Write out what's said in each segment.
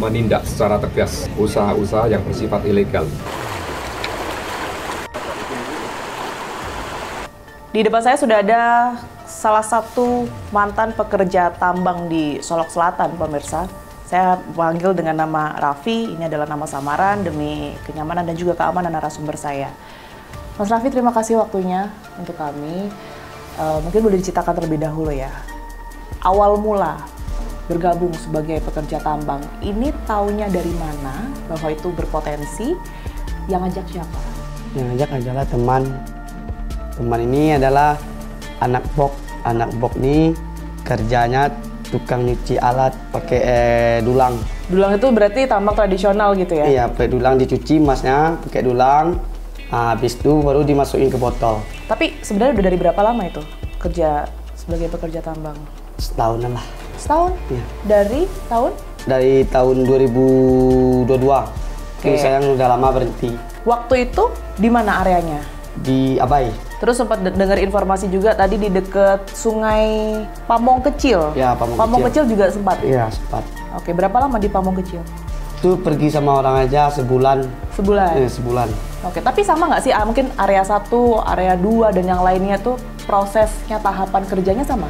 menindak secara tegas usaha-usaha yang bersifat ilegal. Di depan saya sudah ada salah satu mantan pekerja tambang di Solok Selatan, pemirsa. Saya panggil dengan nama Raffi, ini adalah nama samaran demi kenyamanan dan juga keamanan narasumber saya. Mas Raffi, terima kasih waktunya untuk kami. Mungkin boleh diceritakan terlebih dahulu ya. Awal mula bergabung sebagai pekerja tambang, ini taunya dari mana bahwa itu berpotensi? Yang ngajak siapa? Yang ngajak adalah teman. Teman ini adalah anak bok. Anak bok ini kerjanya tukang nyuci alat pakai dulang. Dulang itu berarti tambang tradisional gitu ya? Iya, pakai dulang dicuci emasnya, pakai dulang. Nah, habis itu baru dimasukin ke botol. Tapi sebenarnya udah dari berapa lama itu kerja sebagai pekerja tambang? Setahunan lah. Setahun? Iya. Dari tahun? Dari tahun 2022. Oke. Saya udah lama berhenti. Waktu itu di mana areanya? Di Abai. Terus sempat dengar informasi juga tadi di dekat Sungai Pamong Kecil. Ya, Pamong Pamong Kecil. Kecil juga sempat? Iya, sempat. Oke, berapa lama di Pamong Kecil? Itu pergi sama orang aja sebulan. Sebulan? Sebulan. Oke, tapi sama nggak sih mungkin area 1, area 2, dan yang lainnya tuh prosesnya, tahapan kerjanya sama?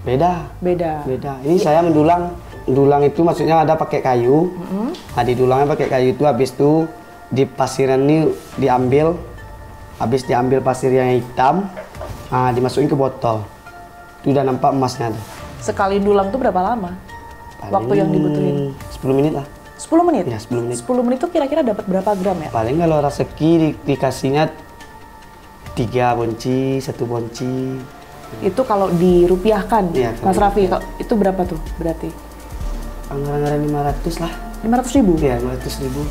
Beda. Beda? Beda. Ini saya mendulang. Dulang itu maksudnya ada pakai kayu. Nah, di dulangnya pakai kayu itu, habis itu di pasiran ini diambil. Habis diambil pasir yang hitam, dimasukin ke botol. Itu udah nampak emasnya tuh. Sekali dulang tuh berapa lama? Paling Waktu yang dibutuhin? 10 menit lah. 10 menit? Ya, 10 menit. 10 menit tuh kira-kira dapat berapa gram ya? Paling kalau rezeki dikasihnya 3 bonci, 1 bonci. Itu kalau dirupiahkan, Iya, Mas Raffi, itu berapa tuh berarti? Anggaran-anggaran 500 lah. 500.000? Iya, 500.000.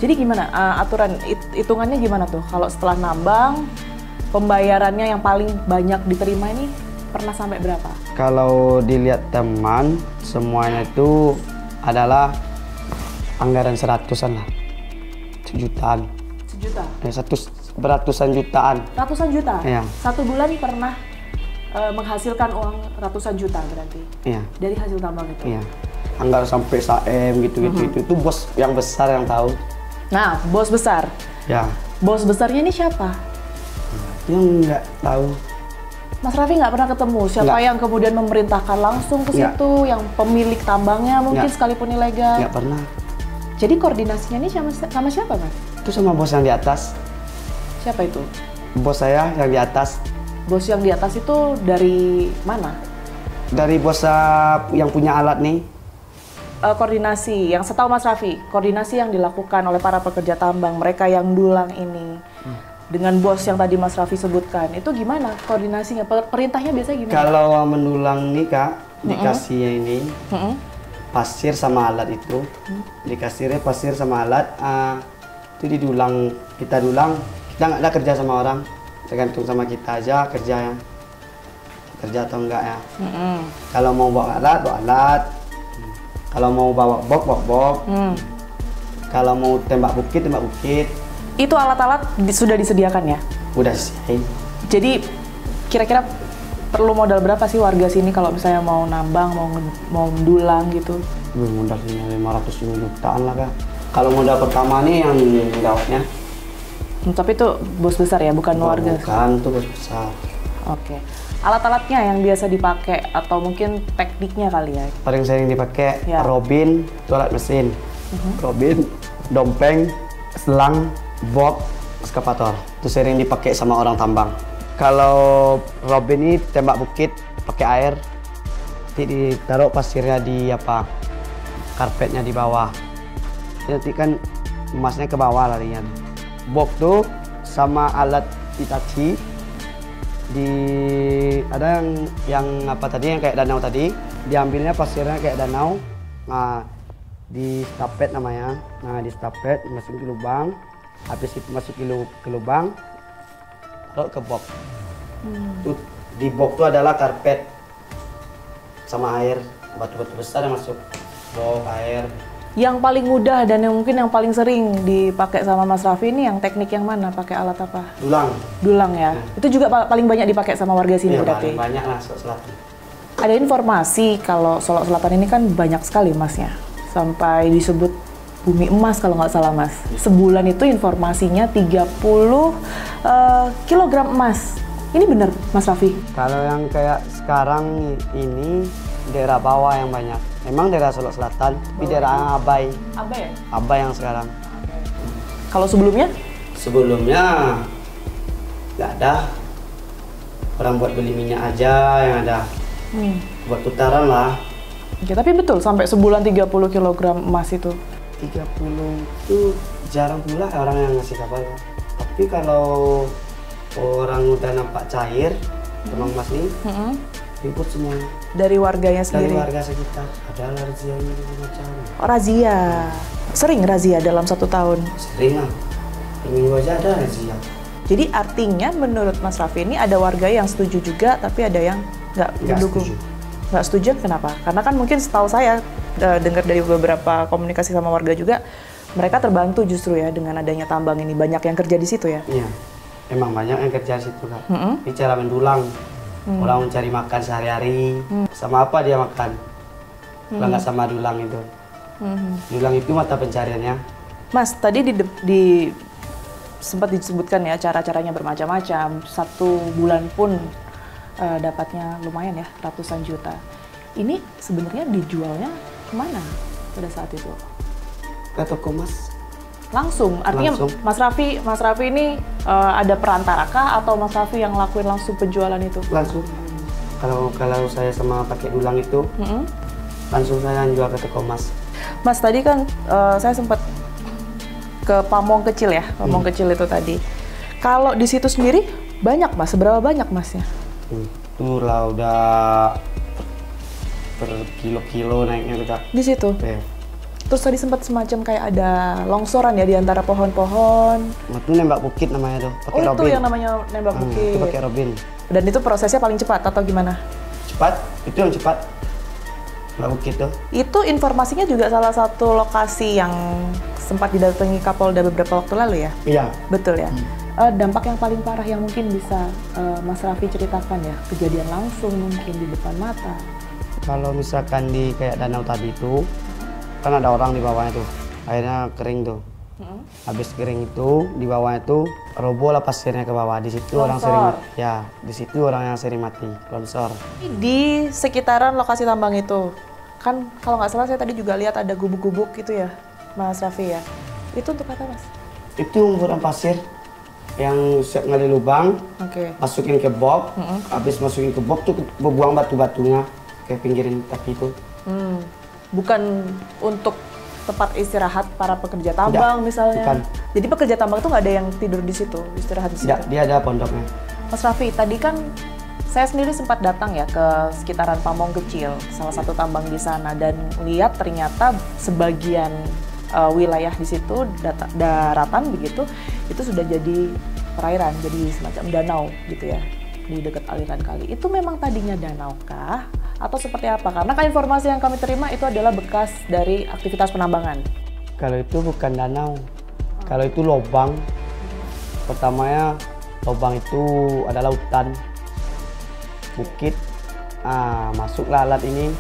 Jadi gimana aturan hitungannya gimana tuh? Kalau setelah nambang, pembayarannya yang paling banyak diterima ini pernah sampai berapa? Kalau dilihat teman, semuanya itu adalah anggaran 100-an lah. Sejutaan. Sejuta? Beratusan jutaan. Ratusan juta? Iya. Satu bulan pernah menghasilkan uang ratusan juta berarti? Iya. Dari hasil tambang itu? Iya. Anggaran sampai SAM gitu-gitu. Itu bos yang besar yang tahu. Nah, bos besar? Ya. Bos besarnya ini siapa? Yang nggak tahu. Mas Raffi nggak pernah ketemu siapa Nggak. yang kemudian memerintahkan langsung ke Nggak. situ, yang pemilik tambangnya mungkin Nggak. sekalipun ilegal? Nggak pernah. Jadi koordinasinya ini sama siapa, Mas? Itu sama bos yang di atas. Siapa itu? Bos saya yang di atas. Bos yang di atas itu dari mana? Dari bos yang punya alat nih. Koordinasi, yang setahu Mas Raffi, koordinasi yang dilakukan oleh para pekerja tambang, mereka yang dulang ini, dengan bos yang tadi Mas Raffi sebutkan, itu gimana koordinasinya? Perintahnya biasanya gimana? Kalau mendulang nih Kak, dikasihnya ini pasir sama alat itu. Dikasihnya pasir sama alat, itu didulang, kita dulang, kita nggak ada kerja sama orang, tergantung sama kita aja kerjanya. Kerja atau enggak ya. Kalau mau bawa alat. Kalau mau bawa bok. Kalau mau tembak bukit. Itu alat-alat sudah disediakan ya? Udah sih. Jadi kira-kira perlu modal berapa sih warga sini kalau misalnya mau nambang, mau mendulang gitu? Modal 500 jutaan lah Kak. Kalau modal pertama nih yang gawatnya. Tapi itu bos besar ya, bukan warga? Bukan, itu bos besar. Oke. Alat-alatnya yang biasa dipakai atau mungkin tekniknya kali ya? Paling sering dipakai Ya. robin, itu alat mesin. Robin, dompeng, selang, bok, eskavator. Itu sering dipakai sama orang tambang. Kalau robin ini tembak bukit pakai air. Nanti ditaruh pasirnya di karpetnya di bawah. Nanti kan emasnya ke bawah larinya. Bok tuh sama alat Hitachi. Ada yang tadi yang kayak danau tadi, diambilnya pasirnya kayak danau. Nah, di stapet namanya. Nah, di stapet masukin ke lubang. Habis itu masuk ke lubang, taruh ke box. Tuh, di box itu adalah karpet sama air, batu-batu besar yang masuk box air. Yang paling mudah dan yang mungkin yang paling sering dipakai sama Mas Raffi ini yang teknik yang mana? Pakai alat apa? Dulang. Dulang ya. Itu juga paling banyak dipakai sama warga sini Iya, berarti. paling banyak lah Solok Selatan. Ada informasi kalau Solok Selatan ini kan banyak sekali emasnya. sampai disebut bumi emas kalau nggak salah Mas. Sebulan itu informasinya 30 kilogram emas. Ini benar Mas Raffi? Kalau yang kayak sekarang ini daerah bawah yang banyak. Memang daerah Solok Selatan, tapi daerah Abai. Abai ya? Abai yang sekarang. Kalau sebelumnya? Sebelumnya nggak ada. Orang buat beli minyak aja yang ada. Buat putaran lah. Oke, tapi betul sampai sebulan 30 kilogram emas itu? 30 itu jarang pula orang yang ngasih kabar. Tapi kalau orang udah nampak cair, tambang emas nih, ribut semua. Dari warganya sendiri? Dari warga sekitar. Ada razia ini macam. Oh, razia. Sering razia dalam 1 tahun? Sering lah. Minggu aja ada razia. Jadi artinya menurut Mas Raffi ini ada warga yang setuju juga, tapi ada yang nggak mendukung? Nggak setuju, kenapa? Karena kan mungkin setahu saya, dengar dari beberapa komunikasi sama warga juga, mereka terbantu justru ya dengan adanya tambang ini. Banyak yang kerja di situ ya? Iya, emang banyak yang kerja di situ kan. Ini cara mendulang. Orang mencari makan sehari-hari. Sama apa dia makan? Kalau nggak sama dulang itu. Dulang itu mata pencariannya. Mas, tadi sempat disebutkan ya cara-caranya bermacam-macam. 1 bulan pun dapatnya lumayan ya, ratusan juta. Ini sebenarnya dijualnya kemana pada saat itu? Ke toko emas. Langsung, artinya Langsung. Mas Raffi ini ada perantara kah atau Mas Raffi yang lakuin langsung penjualan itu? Langsung. Kalau saya sama pakai dulang itu, langsung saya jual ke toko emas. Mas, tadi kan saya sempat ke Pamong Kecil ya, Pamong Kecil itu tadi. Kalau di situ sendiri banyak Mas, seberapa banyak Masnya? Itu lah udah per kilo-kilo naiknya kita. Di situ? Ya. Terus tadi sempat semacam kayak ada longsoran ya di antara pohon-pohon. Itu nembak bukit namanya tuh, pakai robin. Itu yang namanya nembak bukit. Itu pakai robin. Dan itu prosesnya paling cepat atau gimana? Cepat, itu yang cepat. Nembak bukit tuh. Itu informasinya juga salah satu lokasi yang sempat didatangi Kapolda beberapa waktu lalu ya? Iya. Betul ya? Dampak yang paling parah yang mungkin bisa Mas Raffi ceritakan ya? Kejadian langsung mungkin di depan mata. Kalau misalkan di kayak danau tadi itu, kan ada orang di bawahnya tuh, akhirnya kering tuh. Habis kering itu di bawahnya tuh roboh lah pasirnya ke bawah. Di situ orang sering, ya di situ orang yang sering mati, longsor. Di sekitaran lokasi tambang itu, kan kalau nggak salah saya tadi juga lihat ada gubuk-gubuk gitu ya, Mas Raffi ya. Itu untuk apa Mas? Itu umpuran pasir yang siap ngali lubang, masukin ke box. Habis masukin ke box tuh buang batu-batunya ke pinggirin tapi itu. Bukan untuk tempat istirahat para pekerja tambang misalnya. Bukan. Jadi pekerja tambang itu nggak ada yang tidur di situ, istirahat di situ. Tidak, dia ada pondoknya. Mas Raffi, tadi kan saya sendiri sempat datang ya ke sekitaran Pamong Kecil, salah satu tambang di sana, dan lihat ternyata sebagian wilayah di situ daratan begitu, itu sudah jadi perairan, jadi semacam danau gitu ya di dekat aliran kali. Itu memang tadinya danau kah? Atau seperti apa? Karena kan informasi yang kami terima itu adalah bekas dari aktivitas penambangan. Kalau itu bukan danau, kalau itu lubang. Pertamanya lubang itu adalah hutan, bukit. Masuklah alat ini,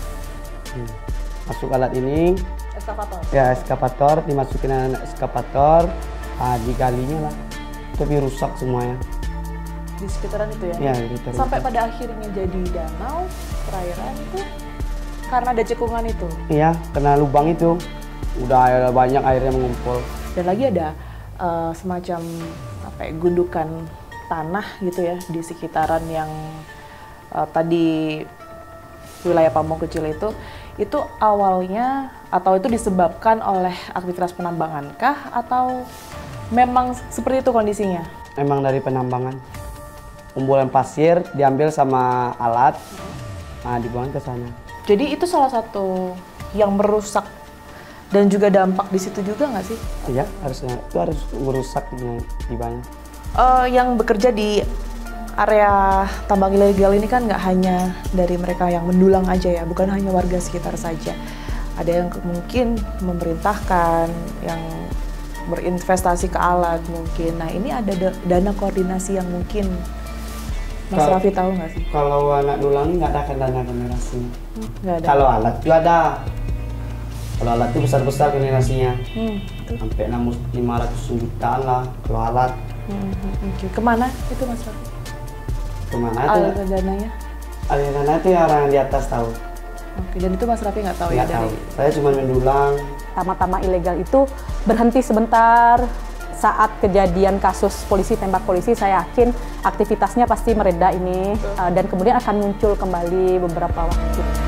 masuk alat ini. Eskavator. Ya eskavator, dimasukin eskavator, digalinya lah. Tapi rusak semuanya. Di sekitaran itu ya? Iya, gitu. Sampai pada akhirnya jadi danau, perairan itu karena ada cekungan itu? Iya, kena lubang itu. Udah banyak airnya mengumpul. Dan lagi ada semacam gundukan tanah gitu ya di sekitaran yang tadi wilayah Pamong Kecil itu awalnya atau itu disebabkan oleh aktivitas penambangan kah atau memang seperti itu kondisinya? Memang dari penambangan. Kumpulan pasir diambil sama alat, dibuang ke sana. Jadi itu salah satu yang merusak dan juga dampak di situ juga nggak sih? Iya, harusnya itu harus merusak di banyak. Yang bekerja di area tambang ilegal ini kan nggak hanya dari mereka yang mendulang aja ya, bukan hanya warga sekitar saja. Ada yang mungkin memerintahkan, yang berinvestasi ke alat mungkin. Nah ini ada dana koordinasi yang mungkin Mas Raffi tahu nggak sih? Kalau anak dulang nggak ada dana koordinasi. Nggak ada. Kalau alat itu ada. Kalau alat itu besar-besar koordinasinya. Sampai 500 jutaan lah kalau alat. Oke. Kemana itu Mas Raffi? Kemana itu? Aliran dananya? Aliran dana itu ya orang yang di atas tahu. Oke, dan itu Mas Raffi nggak tahu ya Nggak tahu. dari... Saya cuma mendulang. Tambang-tambang ilegal itu berhenti sebentar saat kejadian kasus polisi tembak polisi. Saya yakin aktivitasnya pasti mereda ini dan kemudian akan muncul kembali beberapa waktu.